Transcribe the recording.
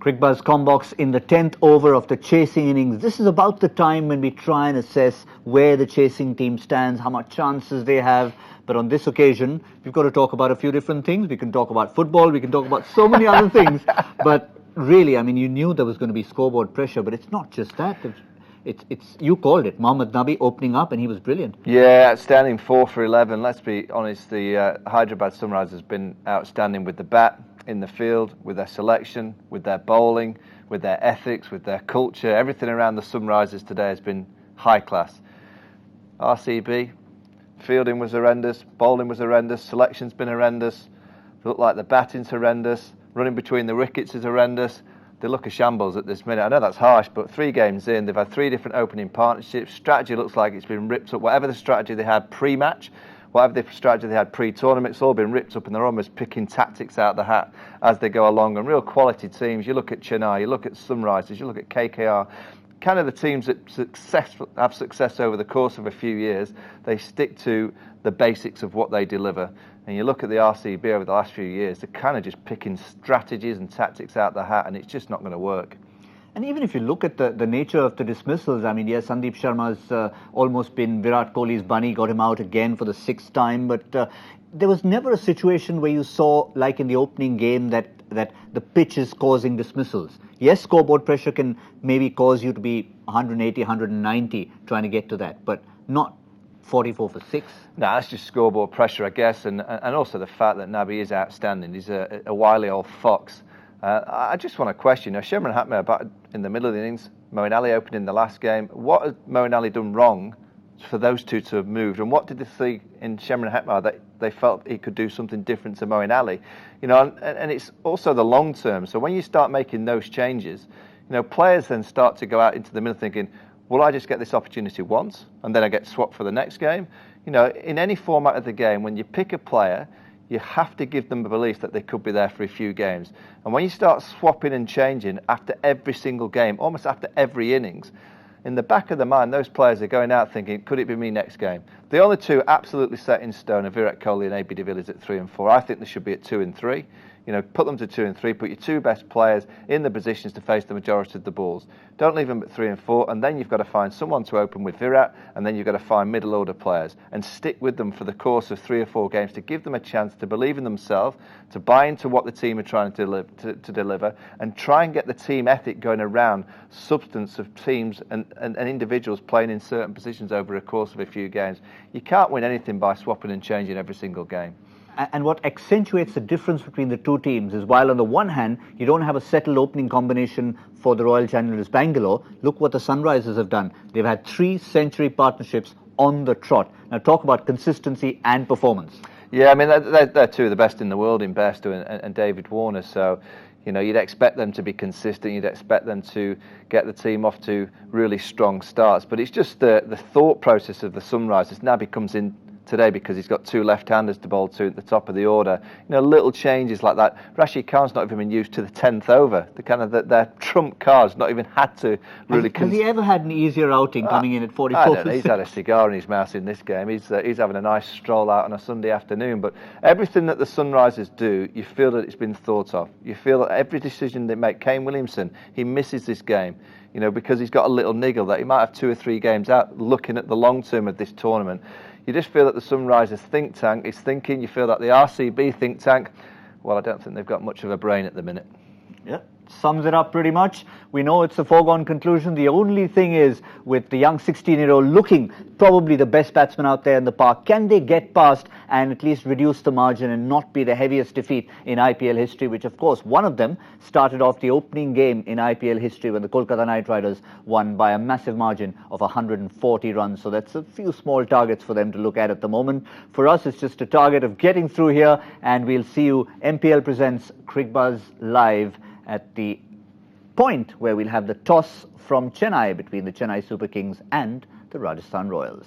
Cricbuzz Comm in the 10th over of the chasing innings. This is about the time when we try and assess where the chasing team stands, how much chances they have. But on this occasion, we've got to talk about a few different things. We can talk about football, we can talk about so many other things. But really, I mean, you knew there was going to be scoreboard pressure, but it's not just that. It's you called it. Mohammad Nabi opening up, and he was brilliant. Yeah, outstanding 4 for 11. Let's be honest, the Hyderabad Sunrisers has been outstanding with the bat, in the field, with their selection, with their bowling, with their ethics, with their culture. Everything around the Sunrisers today has been high class. RCB, fielding was horrendous, bowling was horrendous, selection's been horrendous. They look like the batting's horrendous, running between the wickets is horrendous. They look a shambles at this minute. I know that's harsh, but 3 games in, they've had 3 different opening partnerships. Strategy looks like it's been ripped up. Whatever the strategy they had pre-match, whatever the strategy they had pre-tournament, it's all been ripped up, and they're almost picking tactics out of the hat as they go along. And real quality teams, you look at Chennai, you look at Sunrisers, you look at KKR, kind of the teams that have success over the course of a few years. They stick to the basics of what they deliver. And you look at the RCB over the last few years, they're kind of just picking strategies and tactics out of the hat, and it's just not going to work. And even if you look at the nature of the dismissals, I mean, yes, Sandeep Sharma's almost been Virat Kohli's bunny, got him out again for the 6th time, but there was never a situation where you saw, like in the opening game, that the pitch is causing dismissals. Yes, scoreboard pressure can maybe cause you to be 180, 190 trying to get to that, but not 44 for 6. No, that's just scoreboard pressure, I guess, and also the fact that Nabi is outstanding. He's a wily old fox. I just want to question, Shimron Hatmer about in the middle of the innings, Moeen Ali opened in the last game. What has Moeen Ali done wrong for those two to have moved? And what did they see in Shimron Hatmer that they felt he could do something different to Moeen Ali? And it's also the long term. So when you start making those changes, players then start to go out into the middle thinking, will I just get this opportunity once and then I get swapped for the next game? In any format of the game, when you pick a player, you have to give them the belief that they could be there for a few games. And when you start swapping and changing after every single game, almost after every innings, in the back of the mind, those players are going out thinking, could it be me next game? The only 2 absolutely set in stone are Virat Kohli and AB de Villiers at 3 and 4. I think they should be at 2 and 3. Put them to 2 and 3, put your 2 best players in the positions to face the majority of the balls. Don't leave them at 3 and 4, and then you've got to find someone to open with Virat, and then you've got to find middle order players and stick with them for the course of 3 or 4 games to give them a chance to believe in themselves, to buy into what the team are trying to deliver, and try and get the team ethic going around substance of teams and individuals playing in certain positions over a course of a few games. You can't win anything by swapping and changing every single game. And what accentuates the difference between the 2 teams is, while on the one hand, you don't have a settled opening combination for the Royal Challengers Bangalore, look what the Sunrisers have done. They've had 3 century partnerships on the trot. Now talk about consistency and performance. Yeah, I mean, they're 2 of the best in the world in Bairstow and David Warner, so you'd expect them to be consistent, you'd expect them to get the team off to really strong starts, but it's just the thought process of the Sunrisers. Nabi comes in today because he's got 2 left-handers to bowl to at the top of the order. Little changes like that. Rashid Khan's not even been used to the 10th over. The kind of their trump cards not even had to really. Has he ever had an easier outing coming in at 44? I don't know. He's had a cigar in his mouth in this game. He's having a nice stroll out on a Sunday afternoon. But everything that the Sunrisers do, you feel that it's been thought of. You feel that every decision they make. Kane Williamson, he misses this game, because he's got a little niggle that he might have 2 or 3 games out looking at the long term of this tournament. You just feel that the Sunrisers think tank is thinking. You feel that the RCB think tank, well, I don't think they've got much of a brain at the minute. Yeah, sums it up pretty much. We know it's a foregone conclusion. The only thing is, with the young 16-year-old looking probably the best batsman out there in the park, can they get past and at least reduce the margin and not be the heaviest defeat in IPL history, which of course one of them started off the opening game in IPL history when the Kolkata Knight Riders won by a massive margin of 140 runs. So that's a few small targets for them to look at the moment. For us, it's just a target of getting through here, and we'll see you. MPL presents Cricbuzz live at the point where we'll have the toss from Chennai between the Chennai Super Kings and the Rajasthan Royals.